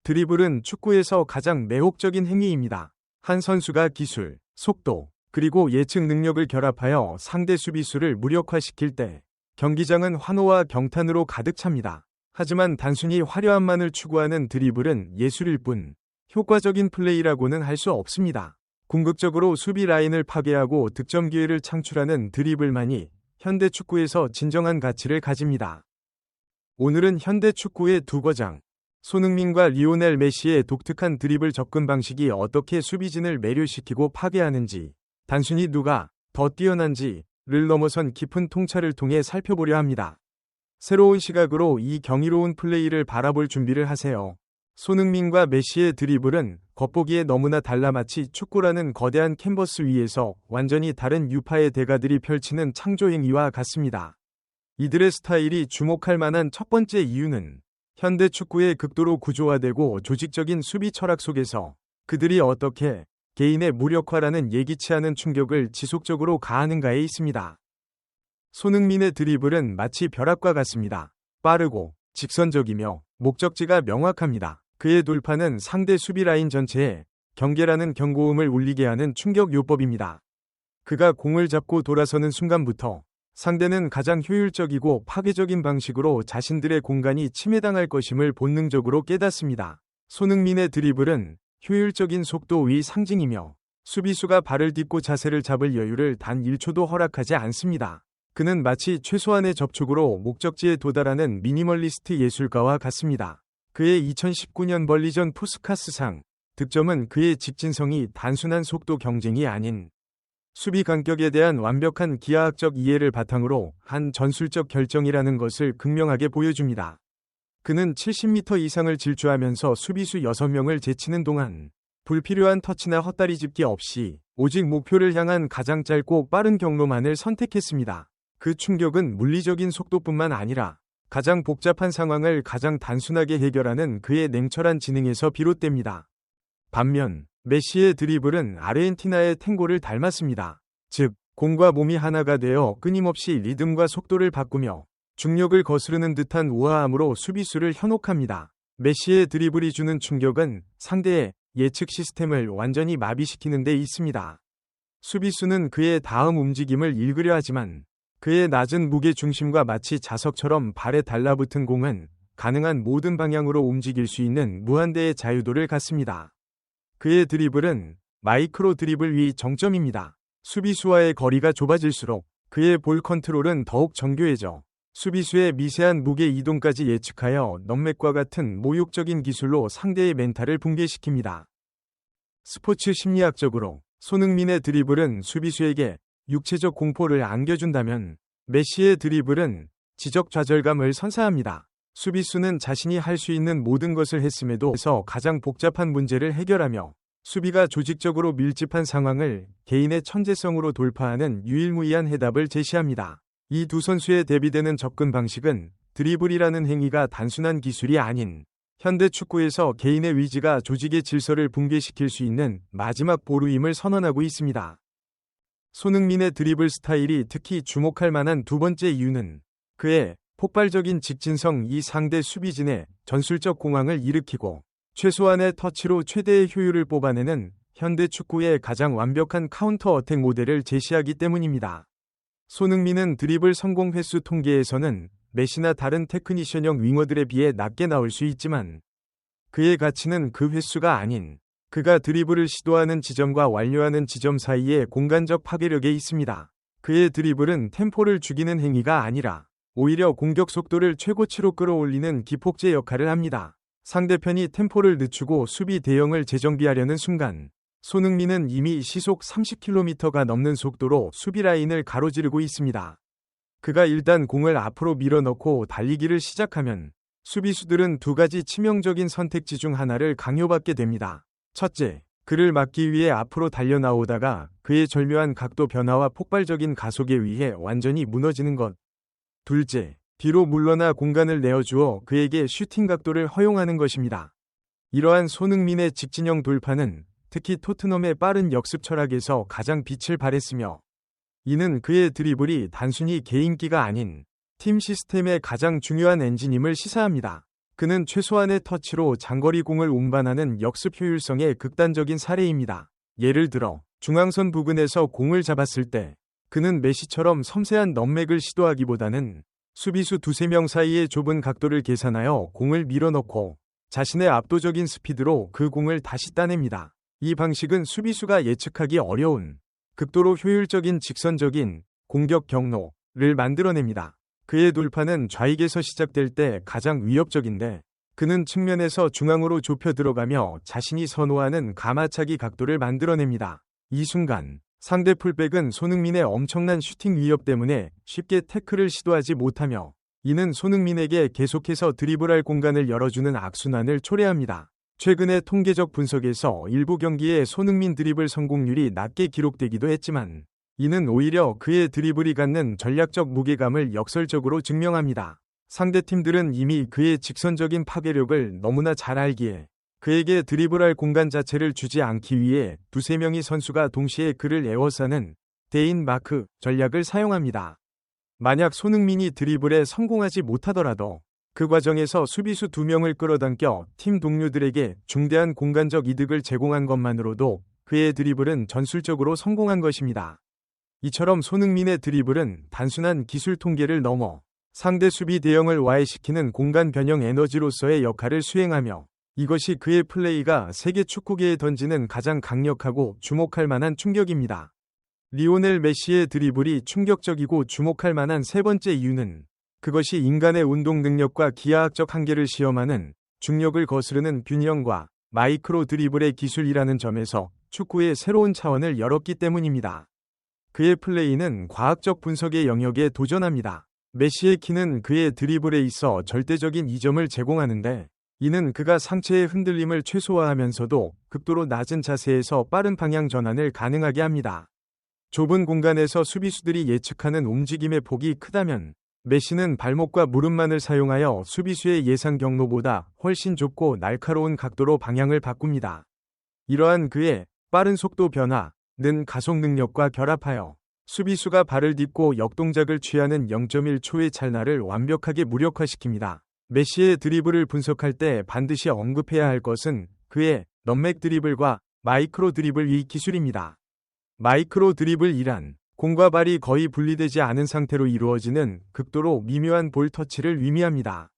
드리블은 축구에서 가장 매혹적인 행위입니다. 한 선수가 기술, 속도, 그리고 예측 능력을 결합하여 상대 수비수를 무력화시킬 때 경기장은 환호와 경탄으로 가득 찹니다. 하지만 단순히 화려함만을 추구하는 드리블은 예술일 뿐 효과적인 플레이라고는 할 수 없습니다. 궁극적으로 수비 라인을 파괴하고 득점 기회를 창출하는 드리블만이 현대 축구에서 진정한 가치를 가집니다. 오늘은 현대 축구의 두 거장, 손흥민과 리오넬 메시의 독특한 드리블 접근 방식이 어떻게 수비진을 매료시키고 파괴하는지, 단순히 누가 더 뛰어난지를 넘어선 깊은 통찰을 통해 살펴보려 합니다. 새로운 시각으로 이 경이로운 플레이를 바라볼 준비를 하세요. 손흥민과 메시의 드리블은 겉보기에 너무나 달라 마치 축구라는 거대한 캔버스 위에서 완전히 다른 유파의 대가들이 펼치는 창조 행위와 같습니다. 이들의 스타일이 주목할 만한 첫 번째 이유는 현대 축구의 극도로 구조화되고 조직적인 수비 철학 속에서 그들이 어떻게 개인의 무력화라는 예기치 않은 충격을 지속적으로 가하는가에 있습니다. 손흥민의 드리블은 마치 벼락과 같습니다. 빠르고 직선적이며 목적지가 명확합니다. 그의 돌파는 상대 수비 라인 전체에 경계라는 경고음을 울리게 하는 충격 요법입니다. 그가 공을 잡고 돌아서는 순간부터 상대는 가장 효율적이고 파괴적인 방식으로 자신들의 공간이 침해당할 것임을 본능적으로 깨닫습니다. 손흥민의 드리블은 효율적인 속도의 상징이며 수비수가 발을 딛고 자세를 잡을 여유를 단 1초도 허락하지 않습니다. 그는 마치 최소한의 접촉으로 목적지에 도달하는 미니멀리스트 예술가와 같습니다. 그의 2019년 벌리전 푸스카스상 득점은 그의 직진성이 단순한 속도 경쟁이 아닌 수비 간격에 대한 완벽한 기하학적 이해를 바탕으로 한 전술적 결정이라는 것을 극명하게 보여줍니다. 그는 70m 이상을 질주하면서 수비수 6명을 제치는 동안 불필요한 터치나 헛다리 짚기 없이 오직 목표를 향한 가장 짧고 빠른 경로만을 선택했습니다. 그 충격은 물리적인 속도뿐만 아니라 가장 복잡한 상황을 가장 단순하게 해결하는 그의 냉철한 지능에서 비롯됩니다. 반면 메시의 드리블은 아르헨티나의 탱고를 닮았습니다. 즉, 공과 몸이 하나가 되어 끊임없이 리듬과 속도를 바꾸며 중력을 거스르는 듯한 우아함으로 수비수를 현혹합니다. 메시의 드리블이 주는 충격은 상대의 예측 시스템을 완전히 마비시키는 데 있습니다. 수비수는 그의 다음 움직임을 읽으려 하지만 그의 낮은 무게 중심과 마치 자석처럼 발에 달라붙은 공은 가능한 모든 방향으로 움직일 수 있는 무한대의 자유도를 갖습니다. 그의 드리블은 마이크로 드리블 위 정점입니다. 수비수와의 거리가 좁아질수록 그의 볼 컨트롤은 더욱 정교해져 수비수의 미세한 무게 이동까지 예측하여 넘맥과 같은 모욕적인 기술로 상대의 멘탈을 붕괴시킵니다. 스포츠 심리학적으로 손흥민의 드리블은 수비수에게 육체적 공포를 안겨준다면 메시의 드리블은 지적 좌절감을 선사합니다. 수비수는 자신이 할 수 있는 모든 것을 했음에도 가장 복잡한 문제를 해결하며 수비가 조직적으로 밀집한 상황을 개인의 천재성으로 돌파하는 유일무이한 해답을 제시합니다. 이 두 선수의 대비되는 접근 방식은 드리블이라는 행위가 단순한 기술이 아닌 현대 축구에서 개인의 위지가 조직의 질서를 붕괴시킬 수 있는 마지막 보루임을 선언하고 있습니다. 손흥민의 드리블 스타일이 특히 주목할 만한 두 번째 이유는 그의 폭발적인 직진성 이 상대 수비진의 전술적 공황을 일으키고 최소한의 터치로 최대의 효율을 뽑아내는 현대 축구의 가장 완벽한 카운터 어택 모델을 제시하기 때문입니다. 손흥민은 드리블 성공 횟수 통계에서는 메시나 다른 테크니션형 윙어들에 비해 낮게 나올 수 있지만 그의 가치는 그 횟수가 아닌 그가 드리블을 시도하는 지점과 완료하는 지점 사이의 공간적 파괴력에 있습니다. 그의 드리블은 템포를 죽이는 행위가 아니라 오히려 공격 속도를 최고치로 끌어올리는 기폭제 역할을 합니다. 상대편이 템포를 늦추고 수비 대형을 재정비하려는 순간 손흥민은 이미 시속 30km가 넘는 속도로 수비 라인을 가로지르고 있습니다. 그가 일단 공을 앞으로 밀어넣고 달리기를 시작하면 수비수들은 두 가지 치명적인 선택지 중 하나를 강요받게 됩니다. 첫째, 그를 막기 위해 앞으로 달려나오다가 그의 절묘한 각도 변화와 폭발적인 가속에 의해 완전히 무너지는 것. 둘째, 뒤로 물러나 공간을 내어주어 그에게 슈팅 각도를 허용하는 것입니다. 이러한 손흥민의 직진형 돌파는 특히 토트넘의 빠른 역습 철학에서 가장 빛을 발했으며 이는 그의 드리블이 단순히 개인기가 아닌 팀 시스템의 가장 중요한 엔진임을 시사합니다. 그는 최소한의 터치로 장거리 공을 운반하는 역습 효율성의 극단적인 사례입니다. 예를 들어 중앙선 부근에서 공을 잡았을 때 그는 메시처럼 섬세한 넘맥을 시도하기보다는 수비수 두세 명 사이의 좁은 각도를 계산하여 공을 밀어넣고 자신의 압도적인 스피드로 그 공을 다시 따냅니다. 이 방식은 수비수가 예측하기 어려운 극도로 효율적인 직선적인 공격 경로를 만들어냅니다. 그의 돌파는 좌익에서 시작될 때 가장 위협적인데 그는 측면에서 중앙으로 좁혀 들어가며 자신이 선호하는 가마차기 각도를 만들어냅니다. 이 순간 상대 풀백은 손흥민의 엄청난 슈팅 위협 때문에 쉽게 태클을 시도하지 못하며 이는 손흥민에게 계속해서 드리블할 공간을 열어주는 악순환을 초래합니다. 최근의 통계적 분석에서 일부 경기의 손흥민 드리블 성공률이 낮게 기록되기도 했지만 이는 오히려 그의 드리블이 갖는 전략적 무게감을 역설적으로 증명합니다. 상대팀들은 이미 그의 직선적인 파괴력을 너무나 잘 알기에 그에게 드리블할 공간 자체를 주지 않기 위해 두세 명의 선수가 동시에 그를 에워싸는 대인 마크 전략을 사용합니다. 만약 손흥민이 드리블에 성공하지 못하더라도 그 과정에서 수비수 2명을 끌어당겨 팀 동료들에게 중대한 공간적 이득을 제공한 것만으로도 그의 드리블은 전술적으로 성공한 것입니다. 이처럼 손흥민의 드리블은 단순한 기술 통계를 넘어 상대 수비 대형을 와해시키는 공간 변형 에너지로서의 역할을 수행하며 이것이 그의 플레이가 세계 축구계에 던지는 가장 강력하고 주목할 만한 충격입니다. 리오넬 메시의 드리블이 충격적이고 주목할 만한 세 번째 이유는 그것이 인간의 운동 능력과 기하학적 한계를 시험하는 중력을 거스르는 균형과 마이크로 드리블의 기술이라는 점에서 축구의 새로운 차원을 열었기 때문입니다. 그의 플레이는 과학적 분석의 영역에 도전합니다. 메시의 키는 그의 드리블에 있어 절대적인 이점을 제공하는데 이는 그가 상체의 흔들림을 최소화하면서도 극도로 낮은 자세에서 빠른 방향 전환을 가능하게 합니다. 좁은 공간에서 수비수들이 예측하는 움직임의 폭이 크다면 메시는 발목과 무릎만을 사용하여 수비수의 예상 경로보다 훨씬 좁고 날카로운 각도로 방향을 바꿉니다. 이러한 그의 빠른 속도 변화는 가속 능력과 결합하여 수비수가 발을 딛고 역동작을 취하는 0.1초의 찰나를 완벽하게 무력화시킵니다. 메시의 드리블을 분석할 때 반드시 언급해야 할 것은 그의 넘맥 드리블과 마이크로 드리블 이 기술입니다. 마이크로 드리블이란 공과 발이 거의 분리되지 않은 상태로 이루어지는 극도로 미묘한 볼 터치를 의미합니다.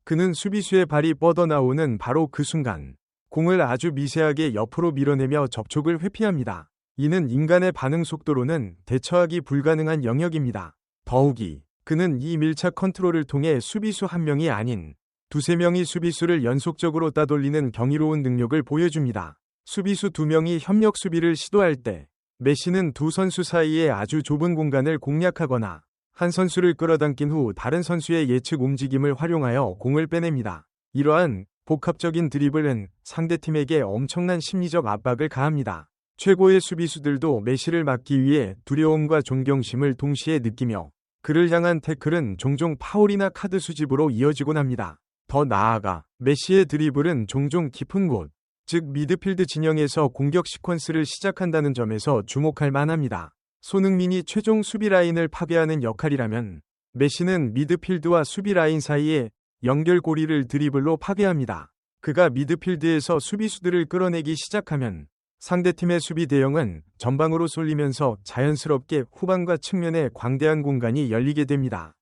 그는 수비수의 발이 뻗어나오는 바로 그 순간 공을 아주 미세하게 옆으로 밀어내며 접촉을 회피합니다. 이는 인간의 반응 속도로는 대처하기 불가능한 영역입니다. 더욱이 그는 이 밀착 컨트롤을 통해 수비수 한 명이 아닌 두세 명의 수비수를 연속적으로 따돌리는 경이로운 능력을 보여줍니다. 수비수 2명이 협력 수비를 시도할 때 메시는 두 선수 사이에 아주 좁은 공간을 공략하거나 한 선수를 끌어당긴 후 다른 선수의 예측 움직임을 활용하여 공을 빼냅니다. 이러한 복합적인 드리블은 상대팀에게 엄청난 심리적 압박을 가합니다. 최고의 수비수들도 메시를 막기 위해 두려움과 존경심을 동시에 느끼며 그를 향한 태클은 종종 파울이나 카드 수집으로 이어지곤 합니다. 더 나아가 메시의 드리블은 종종 깊은 곳, 즉 미드필드 진영에서 공격 시퀀스를 시작한다는 점에서 주목할 만합니다. 손흥민이 최종 수비 라인을 파괴하는 역할이라면 메시는 미드필드와 수비 라인 사이에 연결고리를 드리블로 파괴합니다. 그가 미드필드에서 수비수들을 끌어내기 시작하면 상대팀의 수비 대형은 전방으로 쏠리면서 자연스럽게 후방과 측면에 광대한 공간이 열리게 됩니다.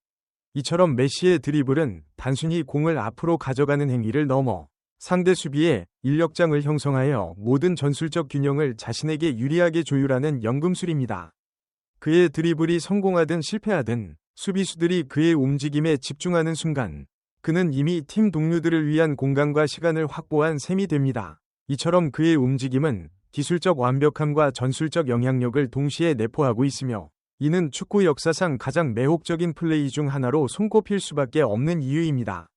이처럼 메시의 드리블은 단순히 공을 앞으로 가져가는 행위를 넘어 상대 수비에 인력장을 형성하여 모든 전술적 균형을 자신에게 유리하게 조율하는 연금술입니다. 그의 드리블이 성공하든 실패하든 수비수들이 그의 움직임에 집중하는 순간 그는 이미 팀 동료들을 위한 공간과 시간을 확보한 셈이 됩니다. 이처럼 그의 움직임은 기술적 완벽함과 전술적 영향력을 동시에 내포하고 있으며 이는 축구 역사상 가장 매혹적인 플레이 중 하나로 손꼽힐 수밖에 없는 이유입니다.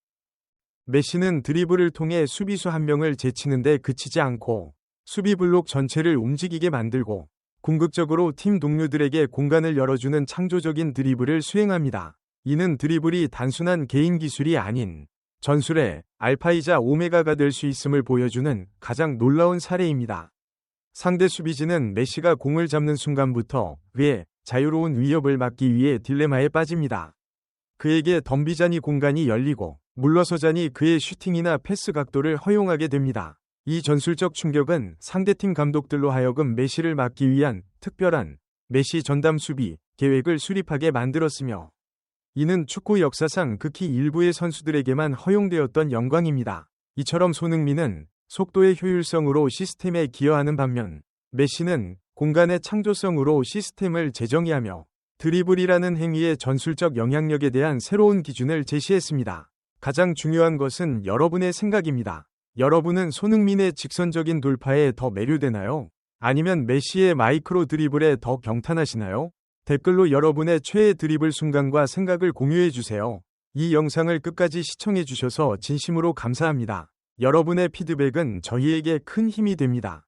메시는 드리블을 통해 수비수 한 명을 제치는 데 그치지 않고 수비 블록 전체를 움직이게 만들고 궁극적으로 팀 동료들에게 공간을 열어주는 창조적인 드리블을 수행합니다. 이는 드리블이 단순한 개인 기술이 아닌 전술의 알파이자 오메가가 될 수 있음을 보여주는 가장 놀라운 사례입니다. 상대 수비진은 메시가 공을 잡는 순간부터 그의 자유로운 위협을 막기 위해 딜레마에 빠집니다. 그에게 덤비자니 공간이 열리고 물러서자니 그의 슈팅이나 패스 각도를 허용하게 됩니다. 이 전술적 충격은 상대팀 감독들로 하여금 메시를 막기 위한 특별한 메시 전담 수비 계획을 수립하게 만들었으며, 이는 축구 역사상 극히 일부의 선수들에게만 허용되었던 영광입니다. 이처럼 손흥민은 속도의 효율성으로 시스템에 기여하는 반면, 메시는 공간의 창조성으로 시스템을 재정의하며 드리블이라는 행위의 전술적 영향력에 대한 새로운 기준을 제시했습니다. 가장 중요한 것은 여러분의 생각입니다. 여러분은 손흥민의 직선적인 돌파에 더 매료되나요? 아니면 메시의 마이크로 드리블에 더 경탄하시나요? 댓글로 여러분의 최애 드리블 순간과 생각을 공유해주세요. 이 영상을 끝까지 시청해주셔서 진심으로 감사합니다. 여러분의 피드백은 저희에게 큰 힘이 됩니다.